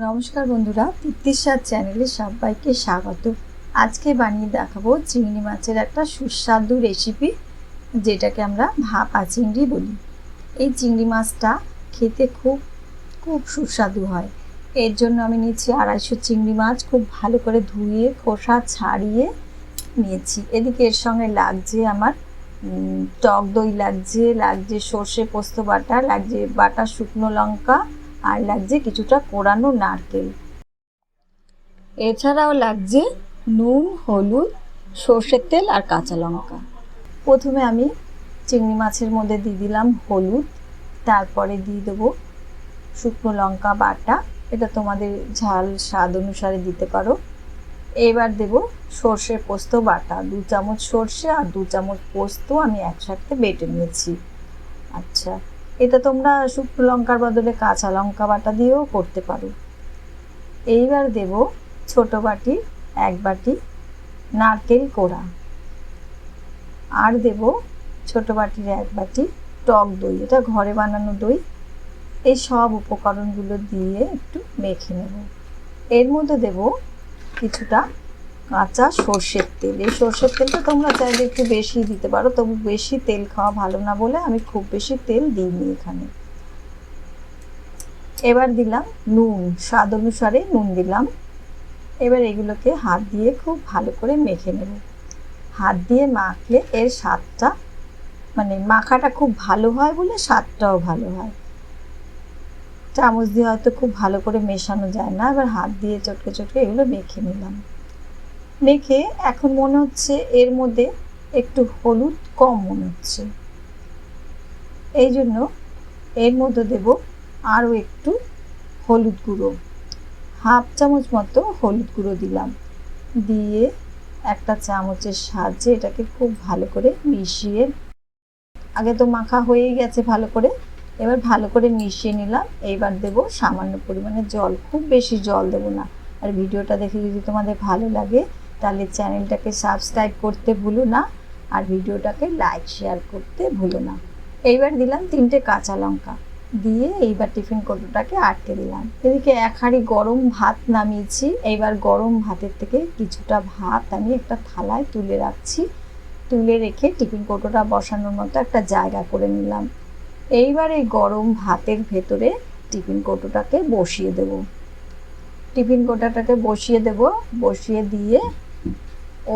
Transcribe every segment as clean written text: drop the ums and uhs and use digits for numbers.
নমস্কার বন্ধুরা, তৃপ্তির স্বাদ চ্যানেলে সবাইকে স্বাগত। আজকে বানিয়ে দেখাবো চিংড়ি মাছের একটা সুস্বাদু রেসিপি, যেটাকে আমরা ভাপা চিংড়ি বলি। এই চিংড়ি মাছটা খেতে খুব খুব সুস্বাদু হয়। এর জন্য আমি নিয়েছি 250 চিংড়ি মাছ, খুব ভালো করে ধুয়ে খোসা ছাড়িয়ে নিয়েছি। এদিকে এর সঙ্গে লাগছে আমার টক দই, লাগছে সর্ষে পোস্ত বাটা, লাগছে বাটা শুকনো লঙ্কা, আর লাগছে কিছুটা কোরানো নারকেল। এছাড়াও লাগছে নুন, হলুদ, সর্ষের তেল আর কাঁচা লঙ্কা। প্রথমে আমি চিংড়ি মাছের মধ্যে দিয়ে দিলাম হলুদ, তারপরে দিয়ে দেবো শুকনো লঙ্কা বাটা, এটা তোমাদের ঝাল স্বাদ অনুসারে দিতে পারো। এবার দেব সর্ষে পোস্ত বাটা, 2 চামচ সর্ষে আর 2 চামচ পোস্ত আমি একসাথে বেটে নিয়েছি। আচ্ছা, এটা তোমরা শুকনো লঙ্কার বদলে কাঁচা লঙ্কা বাটা দিয়েও করতে পারো। এইবার দেব ছোট বাটি 1 বাটি নারকেল কোড়া, আর দেব ছোট বাটির 1 বাটি টক দই, এটা ঘরে বানানো দই। এই সব উপকরণগুলো দিয়ে একটু মেখে নেব। এর মধ্যে দেব কিছুটা কাঁচা সর্ষের তেল। এই সর্ষের তেলটা তোমরা চাইলে একটু বেশি দিতে পারো, তবু বেশি তেল খাওয়া ভালো না বলে আমি খুব বেশি তেল দিইনি এখানে। এবার দিলাম নুন, স্বাদ অনুসারে নুন দিলাম। এবার এগুলোকে হাত দিয়ে খুব ভালো করে মেখে নেব। হাত দিয়ে মাখলে এর স্বাদটা, মানে মাখাটা খুব ভালো হয় বলে স্বাদটাও ভালো হয়। চামচ দিয়ে হয়তো খুব ভালো করে মেশানো যায় না। এবার হাত দিয়ে চটকে চটকে এগুলো মেখে নিলাম। মেখে এখন মনে হচ্ছে এর মধ্যে একটু হলুদ কম মনে হচ্ছে, এই জন্য এর মধ্যে দেব আরও একটু হলুদ গুঁড়ো, 1/2 চামচ মতো হলুদ গুঁড়ো দিলাম। দিয়ে একটা চামচের সাহায্যে এটাকে খুব ভালো করে মিশিয়ে, আগে তো মাখা হয়েই গেছে ভালো করে, এবার ভালো করে মিশিয়ে নিলাম। এইবার দেব সামান্য পরিমাণে জল, খুব বেশি জল দেব না। আর ভিডিওটা দেখে যদি তোমাদের ভালো লাগে তাহলে চ্যানেলটাকে সাবস্ক্রাইব করতে ভুলো না, আর ভিডিওটাকে লাইক শেয়ার করতে ভুলো না। এইবার দিলাম 3টে কাঁচা লঙ্কা, দিয়ে এইবার টিফিন কৌটোটাকে আটকে দিলাম। এদিকে 1 হাঁড়ি গরম ভাত নামিয়েছি। এইবার গরম ভাতের থেকে কিছুটা ভাত আমি একটা থালায় তুলে রাখছি। তুলে রেখে টিফিন কৌটোটা বসানোর মতো একটা জায়গা করে নিলাম। এইবার এই গরম ভাতের ভেতরে টিফিন কৌটোটাকে বসিয়ে দেব। টিফিন কৌটোটাকে বসিয়ে দিয়ে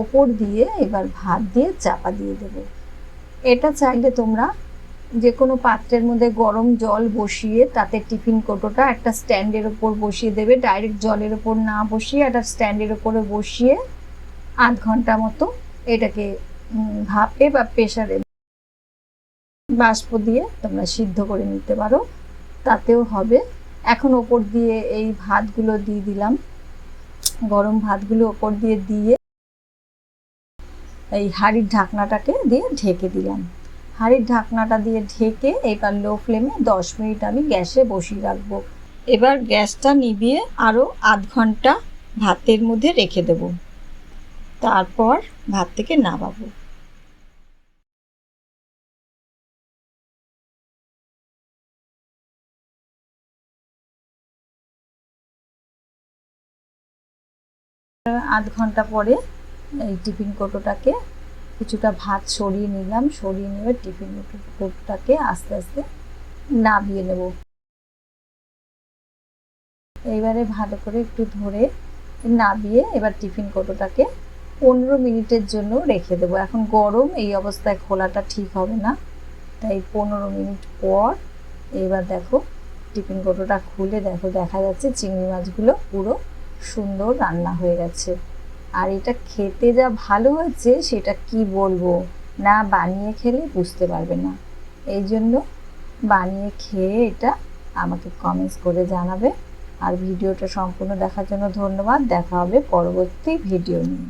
ওপর দিয়ে এবার ভাত দিয়ে চাপা দিয়ে দেব। এটা চাইলে তোমরা যে কোনো পাত্রের মধ্যে গরম জল বসিয়ে তাতে টিফিন কৌটোটা একটা স্ট্যান্ডের ওপর বসিয়ে দেবে। ডাইরেক্ট জলের ওপর না বসিয়ে একটা স্ট্যান্ডের ওপরে বসিয়ে 8 ঘন্টা মতো এটাকে ভাপে বা প্রেসারে বাষ্প দিয়ে তোমরা সিদ্ধ করে নিতে পারো, তাতেও হবে। এখন ওপর দিয়ে এই ভাতগুলো দিয়ে দিলাম, গরম ভাতগুলো ওপর দিয়ে এই হাঁড়ির ঢাকনাটাকে দিয়ে ঢেকে দিলাম। হাঁড়ির ঢাকনাটা দিয়ে ঢেকে এবার লো ফ্লেমে 10 মিনিট আমি গ্যাসে বসিয়ে রাখবো। এবার গ্যাসটা নিভিয়ে আরও 8 ঘন্টা ভাতের মধ্যে রেখে দেব, তারপর ভাত থেকে নামাবো। আধ ঘন্টা পরে এই টিফিন কৌটোটাকে কিছুটা ভাত সরিয়ে নিলাম, সরিয়ে নিয়ে টিফিন কৌটোটাকে আস্তে আস্তে নামিয়ে নেব। এইবারে ভালো করে একটু ধরে নামিয়ে এবার টিফিন কৌটোটাকে 15 মিনিটের জন্য রেখে দেবো। এখন গরম, এই অবস্থায় খোলাটা ঠিক হবে না, তাই 15 মিনিট পর এবার দেখো টিফিন কৌটোটা খুলে দেখো, দেখা যাচ্ছে চিংড়ি মাছগুলো পুরো সুন্দর রান্না হয়ে গেছে। আর এটা খেতে যা ভালো হয়েছে সেটা কি বলবো, না বানিয়ে খেলে বুঝতে পারবে না। এই জন্য বানিয়ে খেয়ে এটা আমাকে কমেন্টস করে জানাবে। আর ভিডিওটা সম্পূর্ণ দেখার জন্য ধন্যবাদ। দেখা হবে পরবর্তী ভিডিও নিয়ে।